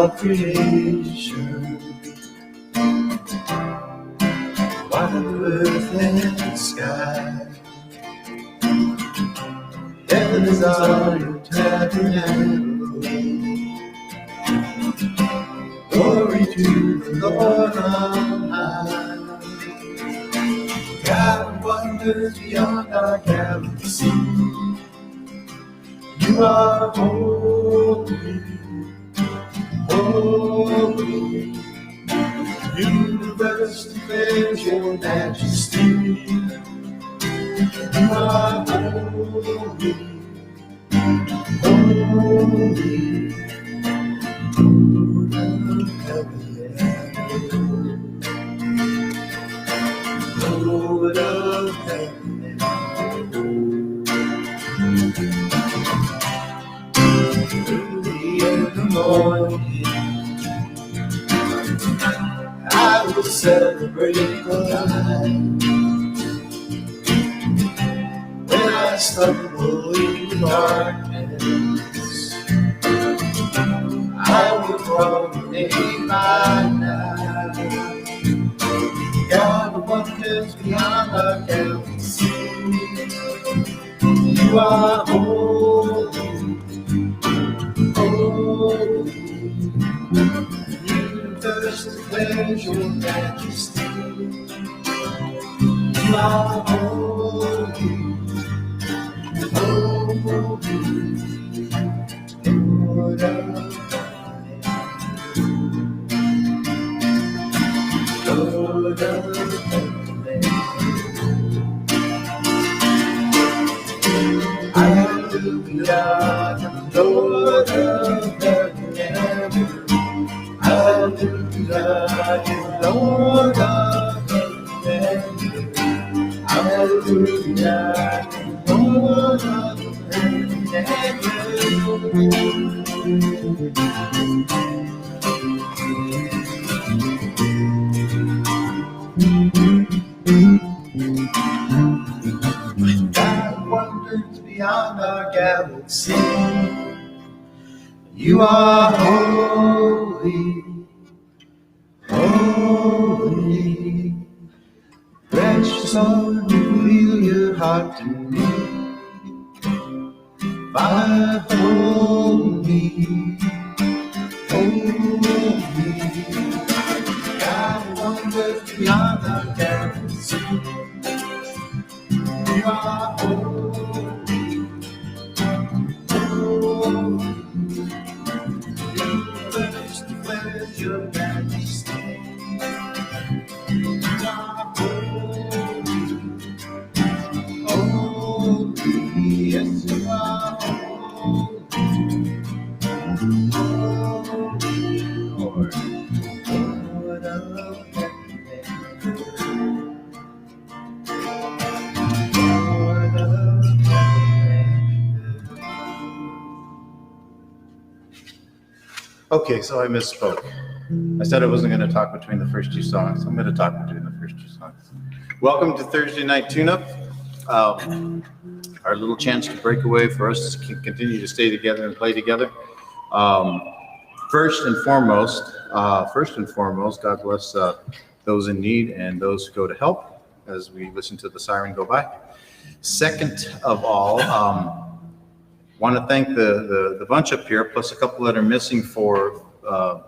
all creation, water, earth, and sky. Heaven is all your tabernacle. Glory to the Lord on high. God wonders beyond our galaxy. You are holy, holy. Universe declares your majesty. You are holy, holy. Lord of heaven and earth. Lord of heaven and earth. Early in the morning, I will celebrate the light. When I stumble in the darkness, I will promenade my night. God wonders beyond our galaxy. You are holy, holy. Universe declares your majesty. You are holy, holy. Lord of Lord of heaven. Hallelujah, Lord of heaven and earth. Hallelujah, Lord of heaven and earth. Hallelujah, Lord of heaven and earth. God wonders beyond our galaxy. You are holy, holy. Precious Lord, reveal your heart to me. My holy, holy. God wonders beyond our galaxy. You are holy, holy. Universe declares your majesty. You are holy, holy. Yes, you are holy, holy, Lord, Lord of heaven and earth. Lord of heaven and earth. Okay, so I misspoke. I said I wasn't going to talk between the first two songs. I'm going to talk between the first two songs. Welcome to Thursday Night Tune-Up. Our little chance to break away for us to continue to stay together and play together. First and foremost, God bless those in need and those who go to help as we listen to the siren go by. Second of all, want to thank the bunch up here, plus a couple that are missing for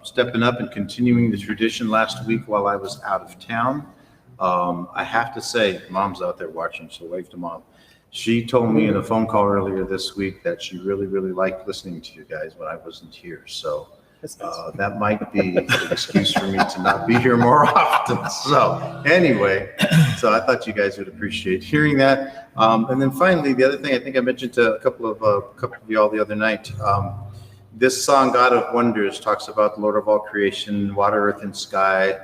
stepping up and continuing the tradition last week while I was out of town. I have to say, Mom's out there watching, so wave to Mom. She told me in a phone call earlier this week that she really, really liked listening to you guys when I wasn't here. So that might be an excuse for me to not be here more often. So anyway, so I thought you guys would appreciate hearing that. And then finally, the other thing I think I mentioned to a couple of y'all the other night, this song, God of Wonders, talks about the Lord of all creation, water, earth, and sky,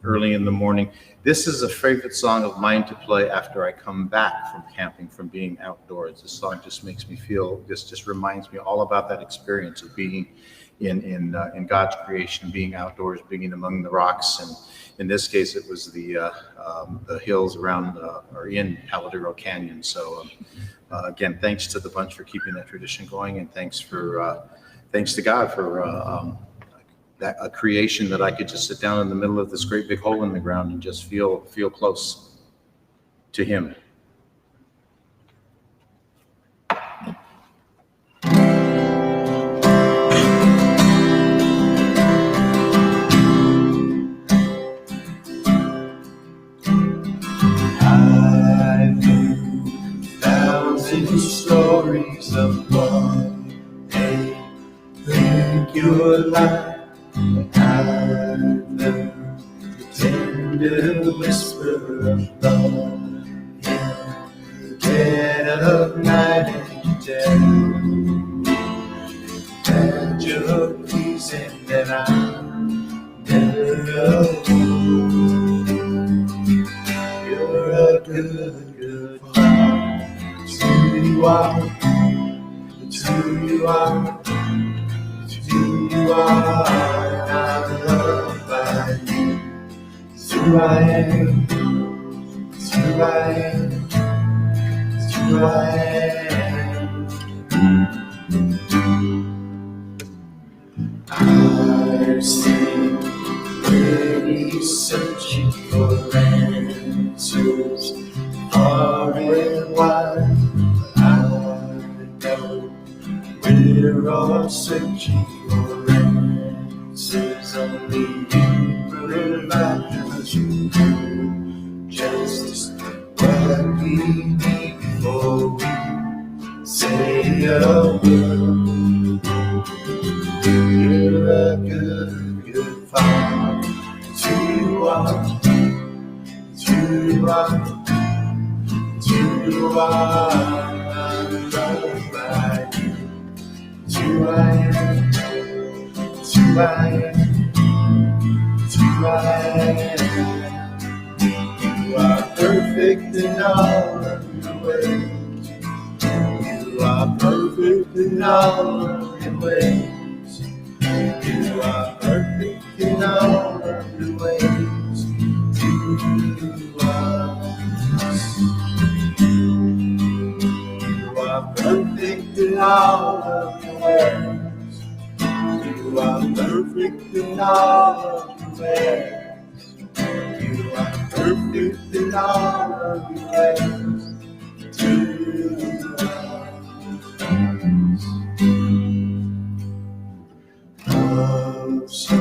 early in the morning. This is a favorite song of mine to play after I come back from camping, from being outdoors. This song just makes me feel, just reminds me all about that experience of being in God's creation, being outdoors, being among the rocks. And in this case, it was the hills around or in Haladero Canyon. So again, thanks to the bunch for keeping that tradition going, and thanks for thanks to God for a creation that I could just sit down in the middle of this great big hole in the ground and just feel close to Him. I've heard 1,000 stories of what they think you're like. I've heard the tender whisper of love in the dead of night, and you tell that you're pleasing, that I'm never alone. You're a good father. It's who you are. It's who you are. It's who you are. And I'm loved by you. It's who I am. It's who I am. It's who I am. I've seen many searching for answers far and wide. I know we're all searching for answers only you provide. But you know just what we need before we say a word. You're a good father. It's who you are. It's who you are. It's who you are. I'm loved by you. It's who I am. It's who I am. It's who I am. You are perfect in all of your ways. You are perfect in all of your ways. You are perfect in all of your ways. You are perfect in all of your ways. You are perfect in all of your ways. You are perfect in all of your ways. Love so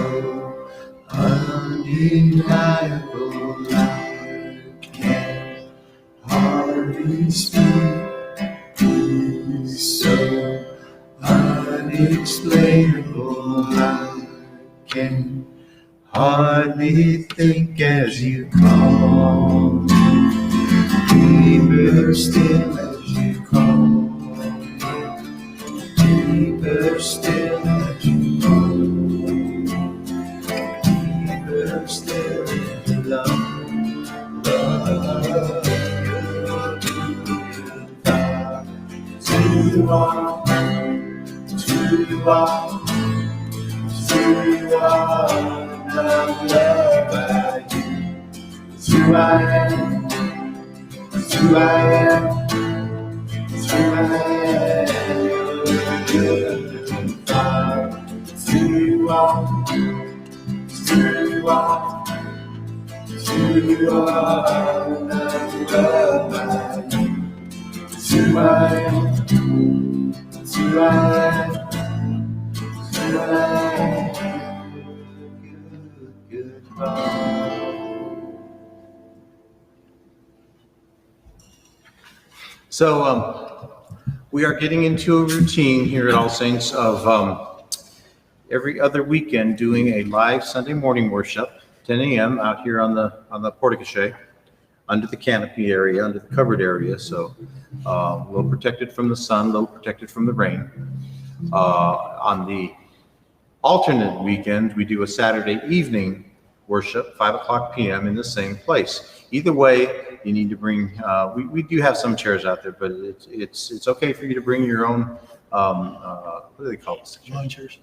undeniable, I can't hardly speak. It's so unexplainable, I can hardly think as you call me. Deeper still as you call me. Deeper still as you call me. Deeper still as you love. It's who you are. It's who you are. It's who you are. And I'm loved by you. It's who I am. It's who I am. It's who I am. You're a good father. It's who you are. It's who you are. It's who you are. And I'm loved by you. It's who I am. It's who I am. It's who I am. Good father. So we are getting into a routine here at All Saints of every other weekend doing a live Sunday morning worship, 10 a.m. out here on the portico, under the canopy area, under the covered area. So a little protected from the sun, a little protected from the rain. On the alternate weekend, we do a Saturday evening worship, 5:00 p.m. in the same place. Either way, you need to bring, we do have some chairs out there, but it's okay for you to bring your own, what do they call this? Lawn chairs.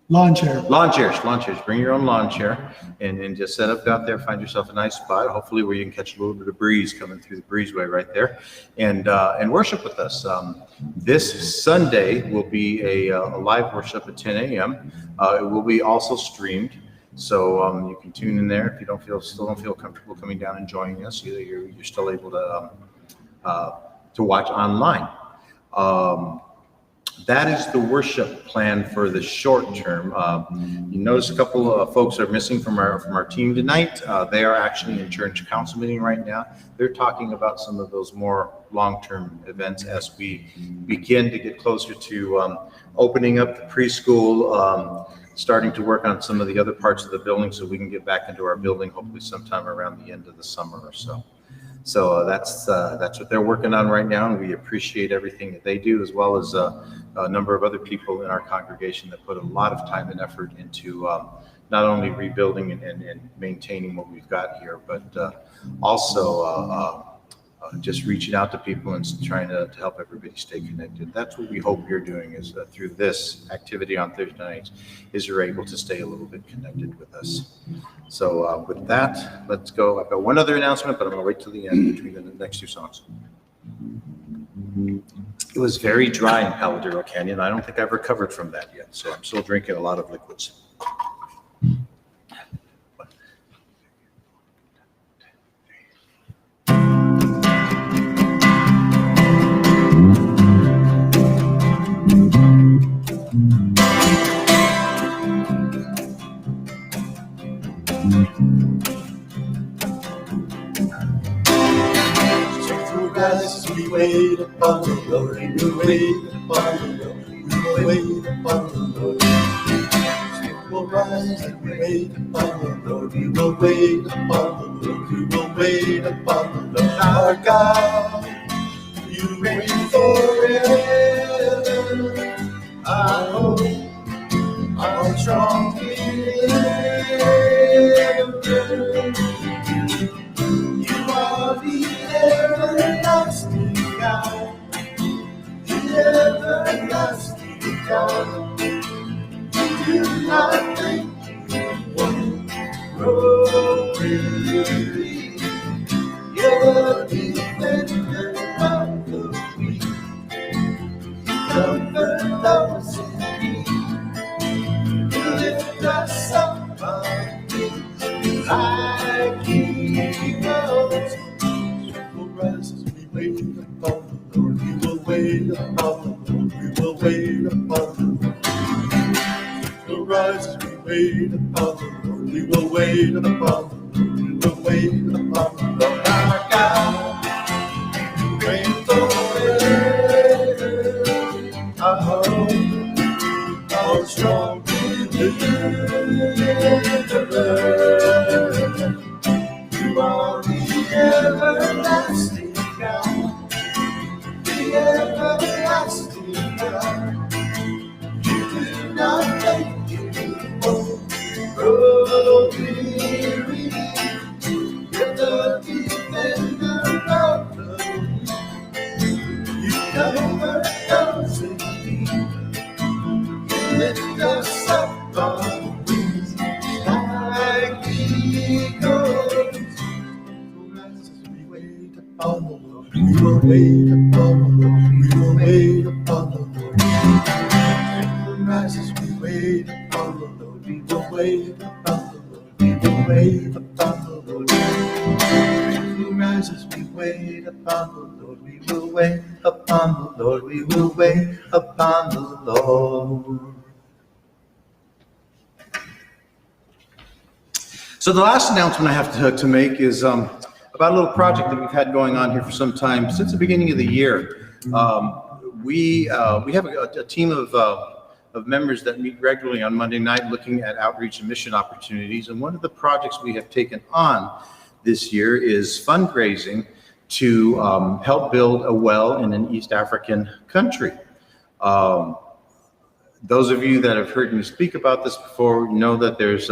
Lawn chair. Lawn chairs. Bring your own lawn chair and just set up out there. Find yourself a nice spot, hopefully where you can catch a little bit of breeze coming through the breezeway right there, and worship with us. This Sunday will be a live worship at 10 a.m. It will be also streamed, so you can tune in there if you still don't feel comfortable coming down and joining us. You're still able to watch online. That is the worship plan for the short term. You notice a couple of folks are missing from our team tonight. They are actually in church council meeting right now. They're talking about some of those more long-term events as we begin to get closer to opening up the preschool, starting to work on some of the other parts of the building so we can get back into our building hopefully sometime around the end of the summer or so. So that's what they're working on right now, and we appreciate everything that they do, as well as a number of other people in our congregation that put a lot of time and effort into not only rebuilding and maintaining what we've got here, but also just reaching out to people and trying to help everybody stay connected. That's what we hope you're doing is through this activity on Thursday nights, is you're able to stay a little bit connected with us. So with that, let's go. I've got one other announcement, but I'm going to wait till the end between the next two songs. It was very dry in Paladero Canyon. I don't think I've recovered from that yet, so I'm still drinking a lot of liquids. As we wait upon the Lord, we will wait upon the Lord, we will wait upon the Lord. We will rise and wait upon the Lord, we will wait upon the Lord, we will wait upon the Lord. Our God, you reign forever. Our hope, our strong deliverer. You are the everlasting God, the everlasting God. You do not think you won't grow weary. You're the defender of the weak. You comfort those in need. You lift us up on wings like eagles. Rise as we wait upon the Lord, we will wait upon the Lord, we will wait upon the Lord. We'll rise as we wait upon the Lord, we will wait upon the Lord, we will wait upon the Lord. Our God, you reign forever. Our hope, our strong deliverer. You are the everlasting God, the everlasting God. You do not think you won't grow weary. You're the defender of the weak. You comfort those in need. You lift us up on wings like eagles. On the Lord, we will wait upon the Lord, we will wait upon the Lord. We will rise as we wait upon the Lord, we will wait upon the Lord, we will wait upon the Lord. We will rise as we wait upon the Lord, we will wait upon the Lord, we will wait upon the Lord. So the last announcement I have to make is about a little project that we've had going on here for some time, since the beginning of the year. We have a team of members that meet regularly on Monday night looking at outreach and mission opportunities. And one of the projects we have taken on this year is fundraising to help build a well in an East African country. Those of you that have heard me speak about this before know that there's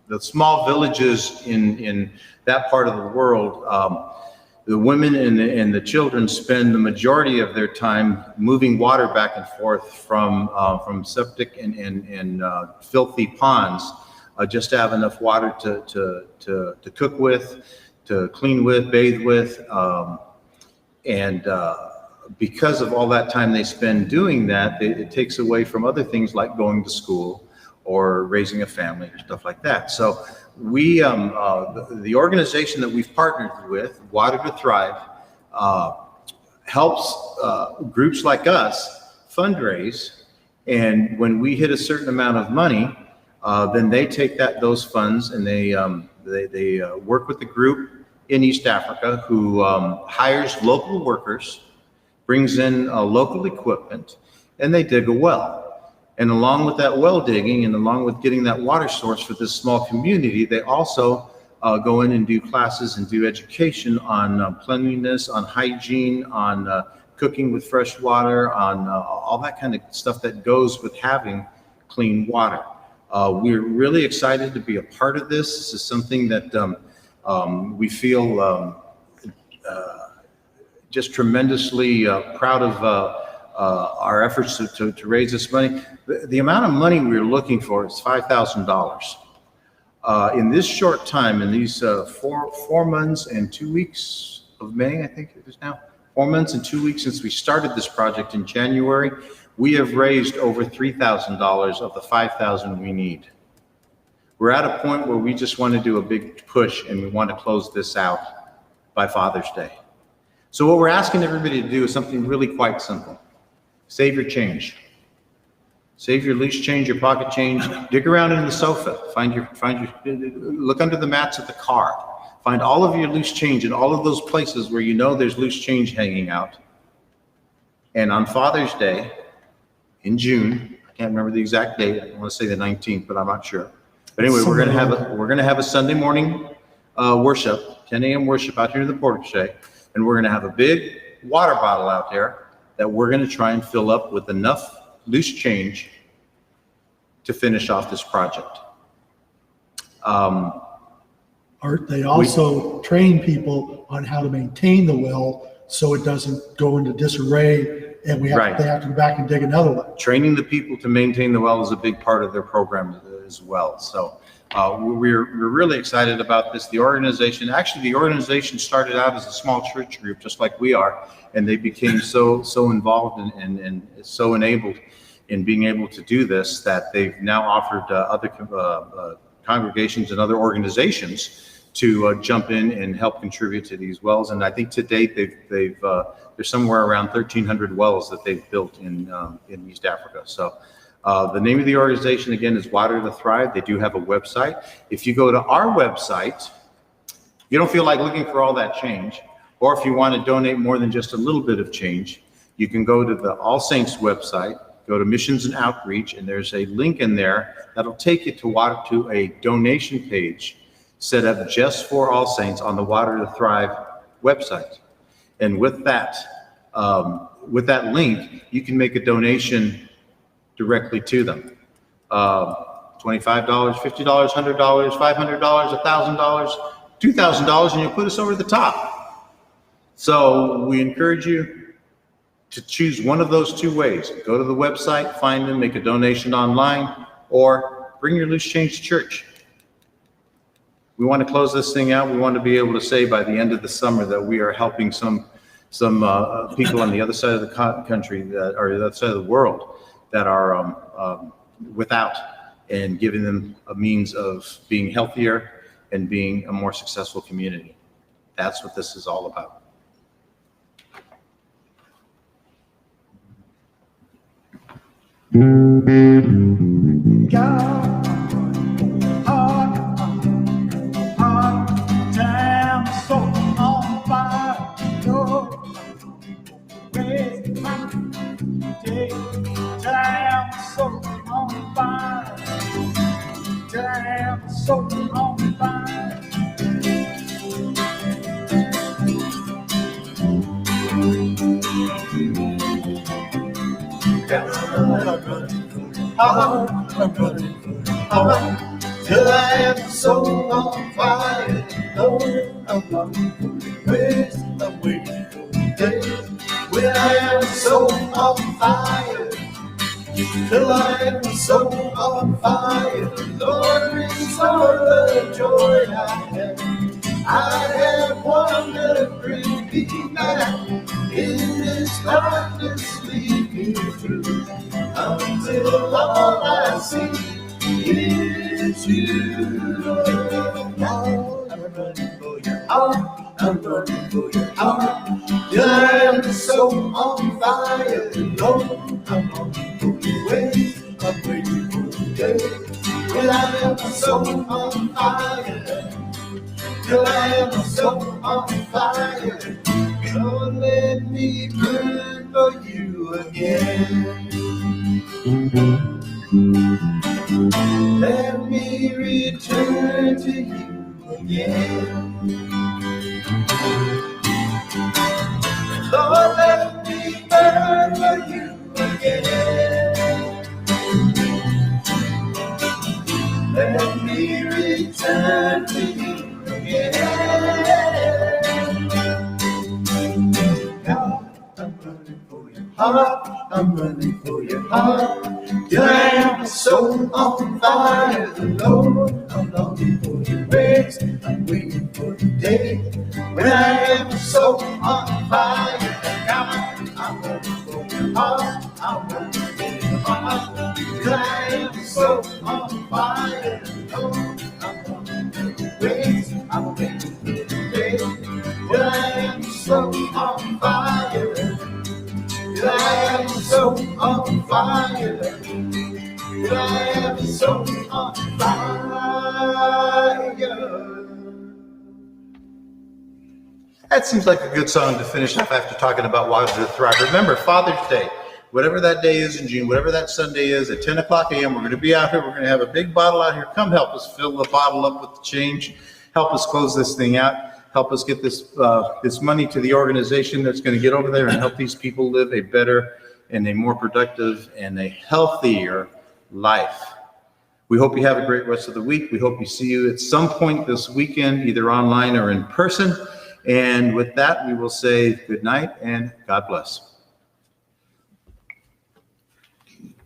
the small villages in that part of the world The women and the children spend the majority of their time moving water back and forth from septic and filthy ponds, just to have enough water to cook with, to clean with, bathe with, and because of all that time they spend doing that, it takes away from other things like going to school or raising a family or stuff like that. So we, the organization that we've partnered with, Water to Thrive, helps groups like us fundraise. And when we hit a certain amount of money, then they take those funds and they work with the group in East Africa who hires local workers, brings in local equipment, and they dig a well. And along with that well digging and along with getting that water source for this small community, they also go in and do classes and do education on cleanliness, on hygiene, on cooking with fresh water, on all that kind of stuff that goes with having clean water. We're really excited to be a part of this. This is something that we feel just tremendously proud of our efforts to raise this money. The amount of money we're looking for is $5,000. In this short time, in these 4 months and 2 weeks of May, I think it is now, 4 months and 2 weeks since we started this project in January, we have raised over $3,000 of the $5,000 we need. We're at a point where we just want to do a big push and we want to close this out by Father's Day. So what we're asking everybody to do is something really quite simple. Save your change. Save your loose change, your pocket change. Dig around in the sofa. Look under the mats of the car. Find all of your loose change in all of those places where you know there's loose change hanging out. And on Father's Day in June, I can't remember the exact date. I want to say the 19th, but I'm not sure. But anyway, we're going to have a Sunday morning worship, 10 a.m. worship out here in the portage, and we're going to have a big water bottle out there that we're going to try and fill up with enough loose change to finish off this project. Art, they also train people on how to maintain the well so it doesn't go into disarray and they have to go back and dig another one. Training the people to maintain the well is a big part of their program as well. So we're really excited about this. The organization started out as a small church group, just like we are, and they became so involved and so enabled in being able to do this that they've now offered other congregations and other organizations to jump in and help contribute to these wells. And I think to date there's somewhere around 1,300 wells that they've built in East Africa. So the name of the organization again is Water to Thrive. They do have a website. If you go to our website, you don't feel like looking for all that change, or if you want to donate more than just a little bit of change, you can go to the All Saints website, go to Missions and Outreach, and there's a link in there that'll take you to a donation page set up just for All Saints on the Water to Thrive website. And with that link, you can make a donation directly to them. $25, $50, $100, $500, $1,000, $2,000, and you'll put us over the top. So we encourage you to choose one of those two ways. Go to the website, find them, make a donation online, or bring your loose change to church. We want to close this thing out. We want to be able to say by the end of the summer that we are helping some people on the other side of the country or the other side of the world that are without, and giving them a means of being healthier and being a more successful community. That's what this is all about. I'm running till I am so on fire. Lord, I'm longing for your grace. I'm waiting for the day when I am so on fire. Till I am so on fire, Lord, restore the joy I have. I have wandered, bring me back. In this darkness, lead me through, until all I see is you. Lord, I'm running for your heart, I'm running for your heart. Till I am so on fire, Lord, I'm longing for your ways. I'm waiting for the day when I am so on fire. Till I am so on fire, Lord, let me burn for you again. Let me return to you again. Lord, let me burn for you again. Let me return to you again. God, I'm running for your heart. I'm running for your heart. Till I am so on fire, Lord. I'm longing for your grace. I'm waiting for the day when I am so on fire. God, I'm running for your heart. I'm running for your heart. Till I am so on fire, Lord. I'm longing for your grace. I'm waiting for the day when I am so on fire. Till I am so on fire. Till I am so on fire. That seems like a good song to finish off after talking about Wild to Thrive. Remember, Father's Day, whatever that day is in June, whatever that Sunday is, at 10 o'clock a.m., we're going to be out here. We're going to have a big bottle out here. Come help us fill the bottle up with the change. Help us close this thing out. Help us get this money to the organization that's going to get over there and help these people live a better and a more productive and a healthier life. We hope you have a great rest of the week. We hope we see you at some point this weekend, either online or in person. And with that, we will say good night and God bless.